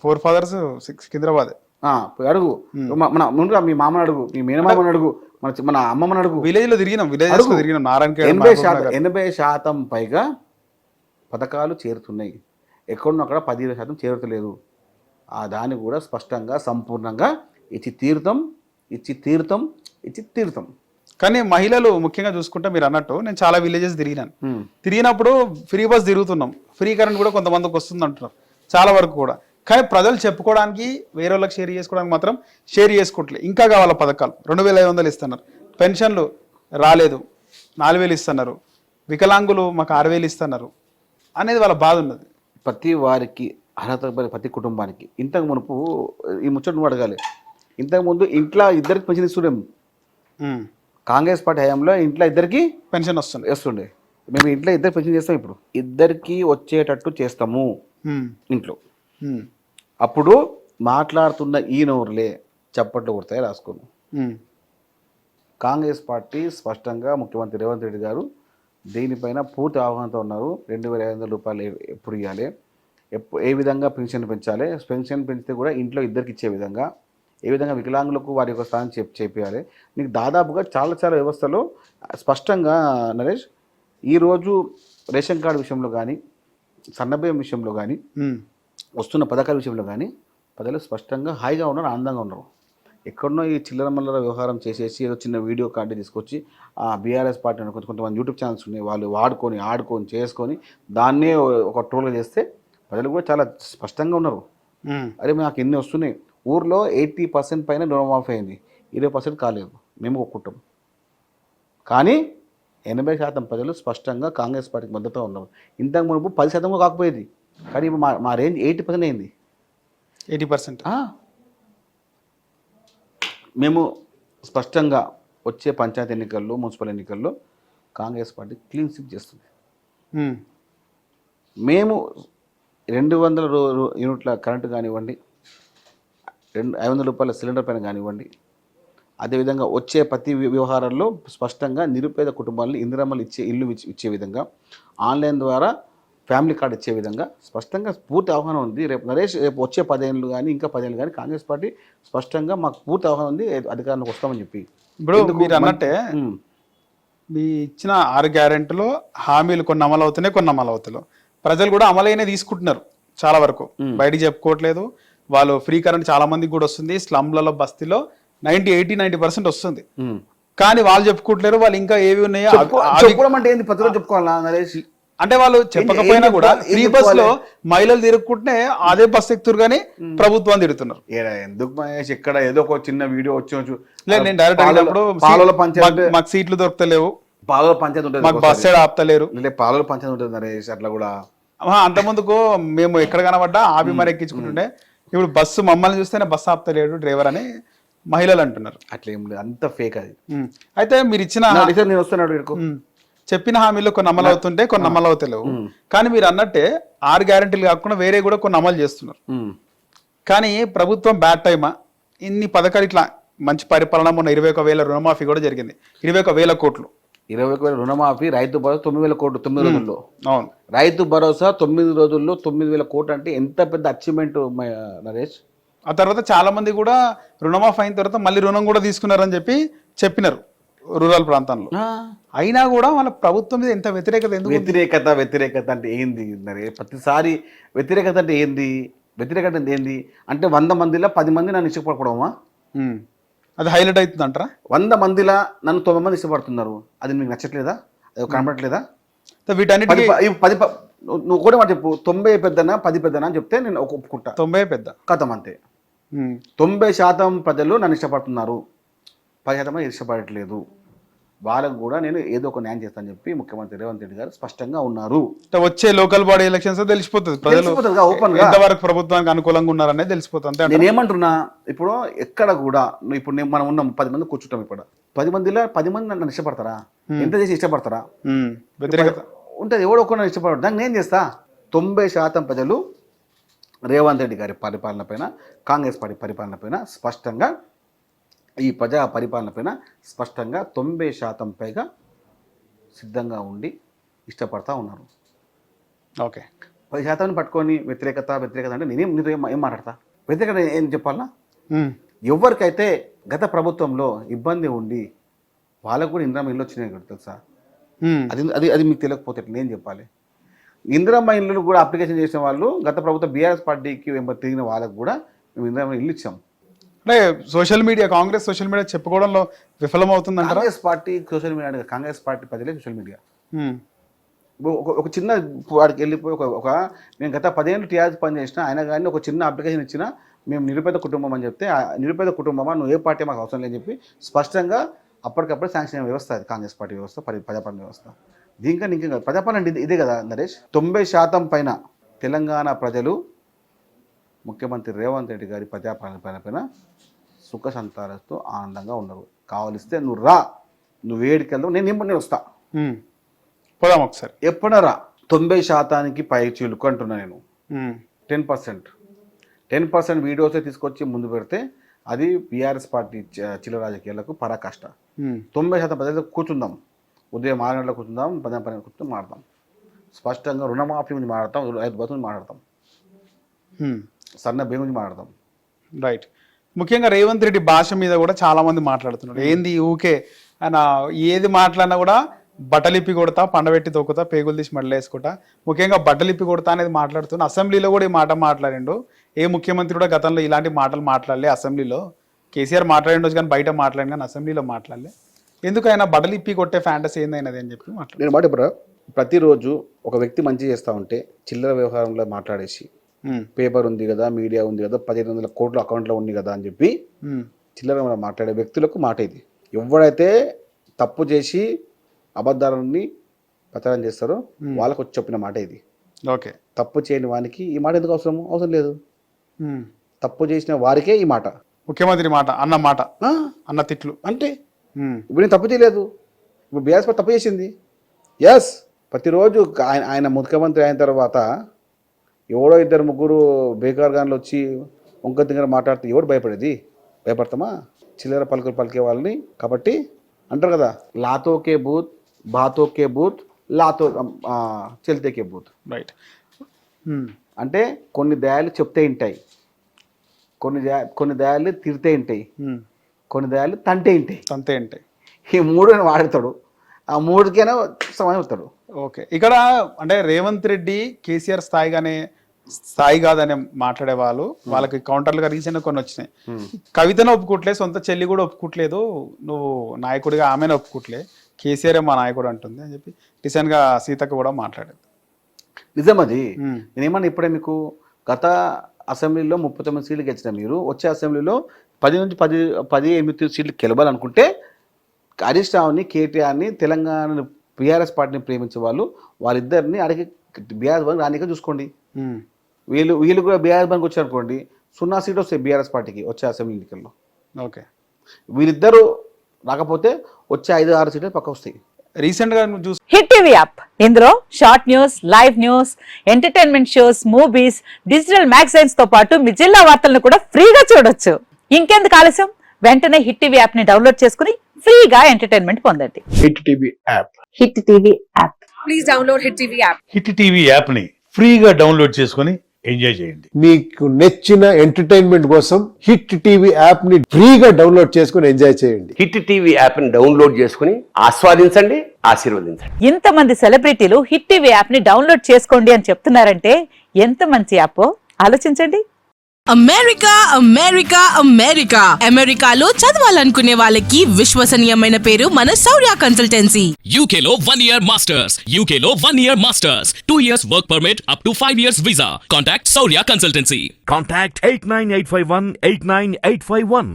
Four fathers Secunderabad. పోయి అడుగు, మన ముందుగా మీ మామని అడుగు, మీ మేనమామని అడుగు, మన అమ్మమ్మని అడుగు. విలేజ్ లో తిరిగినాం, విలేజెస్ లో తిరిగినాం. 80% పైగా పథకాలు చేరుతున్నాయి. ఎక్కడున్నా అక్కడ 15% చేరుతలేదు. దాన్ని కూడా స్పష్టంగా సంపూర్ణంగా ఇచ్చి తీరుతాం. కానీ మహిళలు ముఖ్యంగా చూసుకుంటే మీరు అన్నట్టు నేను చాలా విలేజెస్ తిరిగినప్పుడు ఫ్రీ బస్ తిరుగుతున్నాం, ఫ్రీ కరెంట్ కూడా కొంతమందికి వస్తుంది అంటున్నారు చాలా వరకు కూడా. కానీ ప్రజలు చెప్పుకోవడానికి, వేరే వాళ్ళకి షేర్ చేసుకోవడానికి మాత్రం షేర్ చేసుకోవట్లేదు. ఇంకా కావాల పథకాలు. 2500 ఇస్తున్నారు, పెన్షన్లు రాలేదు, 4000 ఇస్తున్నారు, వికలాంగులు మాకు 6000 ఇస్తున్నారు అనేది వాళ్ళ బాధ ఉన్నది. ప్రతి వారికి అర్హత ప్రతి కుటుంబానికి. ఇంతకు మునుపు ఈ ముచ్చట నువ్వు అడగాలి, ఇంతకుముందు ఇంట్లో ఇద్దరికి పెన్షన్ ఇస్తుండే. కాంగ్రెస్ పార్టీ హయాంలో ఇంట్లో ఇద్దరికి పెన్షన్ వస్తుండే. మేము ఇంట్లో ఇద్దరు పెన్షన్ చేస్తాం, ఇప్పుడు ఇద్దరికి వచ్చేటట్టు చేస్తాము ఇంట్లో. అప్పుడు మాట్లాడుతున్న ఈ నోరులే చప్పట్లు కొడతాయి రాసుకోను. కాంగ్రెస్ పార్టీ స్పష్టంగా ముఖ్యమంత్రి రేవంత్ రెడ్డి గారు దీనిపైన పూర్తి అవగాహనతో ఉన్నారు. 2500 రూపాయలు ఎప్పుడు ఇవ్వాలి, ఏ విధంగా పెన్షన్ పెంచాలి, పెన్షన్ పెంచితే కూడా ఇంట్లో ఇద్దరికి ఇచ్చే విధంగా, ఏ విధంగా వికలాంగులకు వారి యొక్క స్థానం చేపియాలి. నీకు దాదాపుగా చాలా వ్యవస్థలో స్పష్టంగా నరేష్, ఈరోజు రేషన్ కార్డు విషయంలో కానీ, సన్నబియ్యం విషయంలో కానీ, వస్తున్న పథకాల విషయంలో కానీ ప్రజలు స్పష్టంగా హాయిగా ఉన్నారు, ఆనందంగా ఉన్నారు. ఎక్కడనో ఈ చిల్లర మల్లర వ్యవహారం చేసేసి ఏదో చిన్న వీడియో కార్డు తీసుకొచ్చి బీఆర్ఎస్ పార్టీ కొంతమంది యూట్యూబ్ ఛానల్స్ ఉన్నాయి, వాళ్ళు ఆడుకొని చేసుకొని దాన్నే ఒక ట్రోల్గా చేస్తే ప్రజలు కూడా చాలా స్పష్టంగా ఉన్నారు. అరే నాకు ఎన్ని వస్తున్నాయి, ఊర్లో 80% పైన రుణమాఫీ అయింది, 20% కాలేదు, మేము ఒప్పుకుంటాం. కానీ 80% ప్రజలు స్పష్టంగా కాంగ్రెస్ పార్టీకి మద్దతుగా ఉన్నారు. ఇంతకు మునుపు 10% కాకపోయేది, కానీ ఇప్పుడు మా రేంజ్ 80% అయింది. 80% మేము స్పష్టంగా వచ్చే పంచాయతీ ఎన్నికల్లో, మున్సిపల్ ఎన్నికల్లో కాంగ్రెస్ పార్టీ క్లీన్ స్వీప్ చేస్తుంది. మేము 200 యూనిట్ల కరెంటు కానివ్వండి, 500 రూపాయల సిలిండర్ పైన కానివ్వండి, అదేవిధంగా వచ్చే ప్రతి వ్యవహారాల్లో స్పష్టంగా నిరుపేద కుటుంబాలను ఇందిరమ్మలు ఇల్లు ఇచ్చే విధంగా, ఆన్లైన్ ద్వారా ఫ్యామిలీ కార్డు ఇచ్చే విధంగా స్పష్టంగా పూర్తి అవగాహన ఉంది. రేపు వచ్చే 10 ఏళ్ళు కానీ ఇంకా 10 ఏళ్ళు కానీ కాంగ్రెస్ పార్టీ స్పష్టంగా మాకు పూర్తి అవగాహన ఉంది, అధికారంలోకి వస్తామని చెప్పి. ఇప్పుడు మీరు అన్నట్టే మీ ఇచ్చిన 6 గ్యారెంటీలో హామీలు కొన్ని అమలు అవుతున్నాయి, కొన్ని అమలు అవుతలేవు. ప్రజలు కూడా అమలైనే తీసుకుంటున్నారు చాలా వరకు, బయటికి చెప్పుకోవట్లేదు. వాళ్ళు ఫ్రీ కరెంట్ చాలా మందికి కూడా వస్తుంది, స్లమ్లలో బస్తీలో 80-90% వస్తుంది. కానీ వాళ్ళు చెప్పుకుంటలేరు, వాళ్ళు ఇంకా ఏవి ఉన్నాయో చెప్పుకోవాలా నరేష్ అంటే వాళ్ళు చెప్పకపోయినా కూడా ఫ్రీ బస్ లో మహిళలు తిరుగుకుంటే అదే బస్ ఎక్కుతారు కానీ ప్రభుత్వం తిరుగుతున్నారు. ఎందుకు మహేష్, ఇక్కడ ఏదో ఒక చిన్న వీడియో వచ్చి లేదు, నేను డైరెక్ట్ అయినప్పుడు మాకు సీట్లు దొరకలేవు, పాలలో పంచాయతీ ఉంటుంది, మాకు బస్ సైడ్ ఆపుతలేరు, పాలలో పంచాయతీ ఉంటుంది నరేష్. అట్లా కూడా అంత ముందుకు మేము ఎక్కడ కనబడ్డా ఆపి మరి ఎక్కించుకుంటుండే, ఇప్పుడు బస్సు మమ్మల్ని చూస్తేనే బస్సు ఆపుతలేడు డ్రైవర్ అని మహిళలు అంటున్నారు. అట్లా ఏం లేదు, అంత ఫేక్ అది. అయితే మీరు ఇచ్చిన నేను వస్తున్నాడు చెప్పిన హామీలో కొన్ని అమలు అవుతుంటే కొన్ని అమలు అవుతలేవు. కానీ మీరు అన్నట్టే 6 గ్యారెంటీలు కాకుండా వేరే కూడా కొన్ని అమలు చేస్తున్నారు. కానీ ప్రభుత్వం బ్యాడ్ టైమా, ఇన్ని పథకాలు ఇట్లా మంచి పరిపాలన, మొన్న 21,000 రుణమాఫీ కూడా జరిగింది, 21,000 కోట్లు. 21,000 రుణమాఫీ, రైతు భరోసా 9,000 కోట్లు 9 రోజుల్లో. అవును, రైతు భరోసా 9 రోజుల్లో 9,000 కోట్లు అంటే ఎంత పెద్ద అచీవ్మెంట్ నరేష్. ఆ తర్వాత చాలా మంది కూడా రుణమాఫీ అయిన తర్వాత మళ్ళీ రుణం కూడా తీసుకున్నారని చెప్పినారు రూరల్ ప్రాంతాల్లో. అయినా కూడా వాళ్ళ ప్రభుత్వం మీద ఎంత వ్యతిరేకత, ఎందుకు వ్యతిరేకత అంటే ఏంది నరేష్? ప్రతిసారి వ్యతిరేకత అంటే ఏంది? వ్యతిరేకత అంటే ఏంది అంటే 100 మందిలో 10 మంది నన్ను ఇష్టపడకపోవడమా? అది హైలైట్ అవుతుంది అంటారా? 100 మందిలో నన్ను 9 మంది ఇష్టపడుతున్నారు, అది మీకు నచ్చట్లేదా? అది కనపడట్లేదా? వీటన్నిటికీ నువ్వు కూడా మాట చెప్పు, 90 పెద్దనా 10 పెద్దనా అని చెప్తే నేను ఒప్పుకుంటా. 90 పెద్ద కథం అంతే. 90% ప్రజలు నన్ను ఇష్టపడుతున్నారు, 10% ఇష్టపడట్లేదు. వాళ్ళకు కూడా నేను ఏదో ఒక న్యాయం చేస్తానని చెప్పి ముఖ్యమంత్రి రేవంత్ రెడ్డి గారు స్పష్టంగా ఉన్నారు. వచ్చే లోకల్ బాడీ ఎలక్షన్స్ తెలిసిపోతుంది ప్రజలు ఎంతవరకు ప్రభుత్వానికి అనుకూలంగా ఉన్నారనేది తెలిసిపోతుంది. నేను ఏమంటున్నా, ఇప్పుడు ఎక్కడ కూడా ఇప్పుడు మనం ఉన్నాం 10 మంది కూర్చుంటాం, ఇప్పుడు 10 మందిలో 10 మంది నన్ను ఇష్టపడతారా? ఎంత చేసి ఇష్టపడతారా? వ్యతిరేకత ఉంటుంది, ఎవడో ఒకరు ఇష్టపడరు. దాన్ని నేను చేస్తా. 90% ప్రజలు రేవంత్ రెడ్డి గారి పరిపాలన పైన, కాంగ్రెస్ పార్టీ పరిపాలన పైన స్పష్టంగా, ఈ ప్రజా పరిపాలన పైన స్పష్టంగా 90% పైగా సిద్ధంగా ఉండి ఇష్టపడతా ఉన్నారు. ఓకే, 10% పట్టుకొని వ్యతిరేకత అంటే నీతో ఏం మాట్లాడతా? వ్యతిరేకత ఏం చెప్పాలా? ఎవరికైతే గత ప్రభుత్వంలో ఇబ్బంది ఉండి వాళ్ళకు కూడా ఇందిరమ్మ ఇల్లు వచ్చినాయి కూడా తెలుసా? అది మీకు తెలియకపోతే నేను చెప్పాలి. ఇందిరమ్మ ఇల్లు కూడా అప్లికేషన్ చేసిన వాళ్ళు గత ప్రభుత్వం బీఆర్ఎస్ పార్టీకి తిరిగిన వాళ్ళకు కూడా మేము ఇందిరమ్మ ఇల్లు ఇచ్చాం. అంటే social media, Congress social media చెప్పుకోవడంలో విఫలమవుతుంది. Congress party social media, Congress party ప్రజలే సోషల్ మీడియా. ఒక చిన్న వాడికి వెళ్ళిపోయి నేను గత 10 ఏళ్ళు టీఆర్ఎస్ పని చేసిన ఆయన కానీ ఒక చిన్న అప్లికేషన్ ఇచ్చినా మేము నిరుపేద కుటుంబం అని చెప్తే నిరుపేద కుటుంబమా నువ్వు ఏ పార్టీ మాకు అవసరం లేదని చెప్పి స్పష్టంగా అప్పటికప్పుడు శాంక్షన్ అయిన వ్యవస్థ అది కాంగ్రెస్ పార్టీ వ్యవస్థ, ప్రజాపాలన వ్యవస్థ. దీనికన్నా ఇంకేం కాదు. ప్రజాపాలన అంటే ఇదే కదా నరేష్. 90% పైన తెలంగాణ ప్రజలు ముఖ్యమంత్రి రేవంత్ రెడ్డి గారి ప్రజాపాలన పైన సుఖ సంతాలతో ఆనందంగా ఉన్నారు. కావలిస్తే నువ్వు రా, నువ్వు వేడికెళ్దావు, నేను వస్తా, పోదాం ఒకసారి. ఎప్పుడన్నా రా. 90% పై చిలుకు అంటున్నా నేను. 10% వీడియోసే తీసుకొచ్చి ముందు పెడితే అది బీఆర్ఎస్ పార్టీ చిల్ల రాజకీయాలకు పరాకాష్ట. 90% ప్రజలకు కూర్చుందాం, ఉదయం 6 గంటలకు కూర్చుందాం, 10 కూర్చుందాం, మాట్లాడతాం. స్పష్టంగా రుణమాఫీ గురించి మాట్లాడతాం, రైతు బంధు గురించి మాట్లాడతాం, సన్న బియ్యం గురించి మాట్లాడతాం. రైట్. ముఖ్యంగా రేవంత్ రెడ్డి భాష మీద కూడా చాలా మంది మాట్లాడుతున్నారు. ఏంది ఊకే ఆయన ఏది మాట్లాడినా కూడా బట్టలిప్పి కొడతా, పండబెట్టి తొక్కుతా, పేగులు తీసి మళ్ళీ వేసుకుంటా, ముఖ్యంగా బట్టలిప్పి కొడతా అనేది మాట్లాడుతున్నా. అసెంబ్లీలో కూడా ఈ మాట మాట్లాడిండు. ఏ ముఖ్యమంత్రి కూడా గతంలో ఇలాంటి మాటలు మాట్లాడలే. అసెంబ్లీలో కేసీఆర్ మాట్లాడిండొచ్చు కానీ బయట మాట్లాడి కానీ అసెంబ్లీలో మాట్లాడలే. ఎందుకు ఆయన బట్టలిప్పి కొట్టే ఫ్యాంటసీ ఏందైనది అని చెప్పి మాట్లాడు. నేను మాట ఇప్పుడు ప్రతిరోజు ఒక వ్యక్తి మంచి చేస్తూ ఉంటే చిల్లర వ్యవహారంలో మాట్లాడేసి పేపర్ ఉంది కదా, మీడియా ఉంది కదా, 1500 కోట్ల అకౌంట్లో ఉంది కదా అని చెప్పి చిల్లర మాట్లాడే వ్యక్తులకు మాట ఇది. ఎవడైతే తప్పు చేసి అబద్ధాలని ప్రచారం చేస్తారో వాళ్ళకు వచ్చి చెప్పిన మాట ఇది. ఓకే. తప్పు చేయని వానికి ఈ మాట ఎందుకు అవసరం లేదు. తప్పు చేసిన వారికే ఈ మాట, ముఖ్యమంత్రి మాట, అన్న తిట్లు. అంటే ఇప్పుడు నేను తప్పు చేయలేదు, ఇప్పుడు బీఆర్ఎస్ పార్టీ తప్పు చేసింది. ఎస్, ప్రతిరోజు ఆయన ముఖ్యమంత్రి అయిన తర్వాత ఎవడో 2-3 బేకార్గాన్లు వచ్చి వంక దగ్గర మాట్లాడితే ఎవరు భయపడతామా? చిల్లర పలుకులు పలికే వాళ్ళని. కాబట్టి అంటారు కదా, లాతోకే బూత్, బాతోకే బూత్, లాతో చెల్తేకే బూత్. రైట్. అంటే కొన్ని దయాలు చెప్తే వింటాయి, కొన్ని దయాలు తిరితే వింటాయి, కొన్ని దయాలు తంతే వింటాయి. ఈ 3 వాడతాడు, ఆ 3కైనా సమయం అవుతాడు. ఓకే. ఇక్కడ అంటే రేవంత్ రెడ్డి కేసీఆర్ స్థాయి కాదని మాట్లాడే వాళ్ళకి కౌంటర్లుగా రీసెంట్ కొన్ని వచ్చినాయి. కవితను ఒప్పుకోవట్లేదు, సొంత చెల్లి కూడా ఒప్పుకోవట్లేదు, నువ్వు నాయకుడిగా ఆమెను ఒప్పుకోవట్లే, కేసీఆర్ మా నాయకుడు అంటుంది అని చెప్పి రీసెంట్ గా సీతక్క కూడా మాట్లాడేది. నిజం అది. నేనేమన్నా ఇప్పుడే మీకు గత అసెంబ్లీలో 39 సీట్లు గెలిచిన మీరు వచ్చే అసెంబ్లీలో 10 నుంచి 18 సీట్లు గెలవాలనుకుంటే హరీష్ రావుని, కేటీఆర్ని, తెలంగాణ బీఆర్ఎస్ పార్టీని ప్రేమించే వాళ్ళిద్దరిని అడిగి బీఆర్ఎస్ బంక్ రానిక చూసుకోండి. వీళ్ళు కూడా బీఆర్ఎస్ బంక్ వచ్చారనుకోండి, 0 సీట్లు వస్తాయి బీఆర్ఎస్ పార్టీకి వచ్చే అసెంబ్లీ ఎన్నికల్లో. ఓకే. వీళ్ళిద్దరూ రాకపోతే వచ్చే 5-6 సీట్లు పక్క వస్తాయి. రీసెంట్ గా హిట్ టీవీ యాప్, ఇందులో short news, live news, entertainment shows, movies, digital magazines తో పాటు మీ జిల్లా వార్తలను కూడా ఫ్రీగా చూడొచ్చు. ఇంకెందుకు ఆలస్యం, వెంటనే హిట్ టీవీ యాప్ ని డౌన్లోడ్ చేసుకుని ఫ్రీగా ఎంటర్టైన్మెంట్ పొందండి. Hit TV app. Hit TV app. Please download hit TV app. Hit TV app ని ఫ్రీగా డౌన్లోడ్ చేసుకుని ఎంజాయ్ చేయండి. మీకు నచ్చిన ఎంటర్టైన్మెంట్ కోసం హిట్ టీవీ యాప్ ని ఫ్రీగా డౌన్లోడ్ చేసుకుని ఎంజాయ్ చేయండి. హిట్ టీవీ యాప్ ని డౌన్లోడ్ చేసుకుని ఆస్వాదించండి, ఆశీర్వదించండి. ఇంతమంది సెలబ్రిటీలు హిట్ టీవీ యాప్ ని డౌన్లోడ్ చేసుకోండి అని చెప్తున్నారంటే ఎంత మంచి యాప్ ఆలోచించండి. అమెరికాలో చదవాలనుకునే వాళ్ళకి విశ్వసనీయమైన పేరు మన శౌర్య కన్సల్టెన్సీ. UK లో 1 year masters. 2 years work permit up to 5 years visa. Contact Saurya Consultancy. Contact 89851 89851.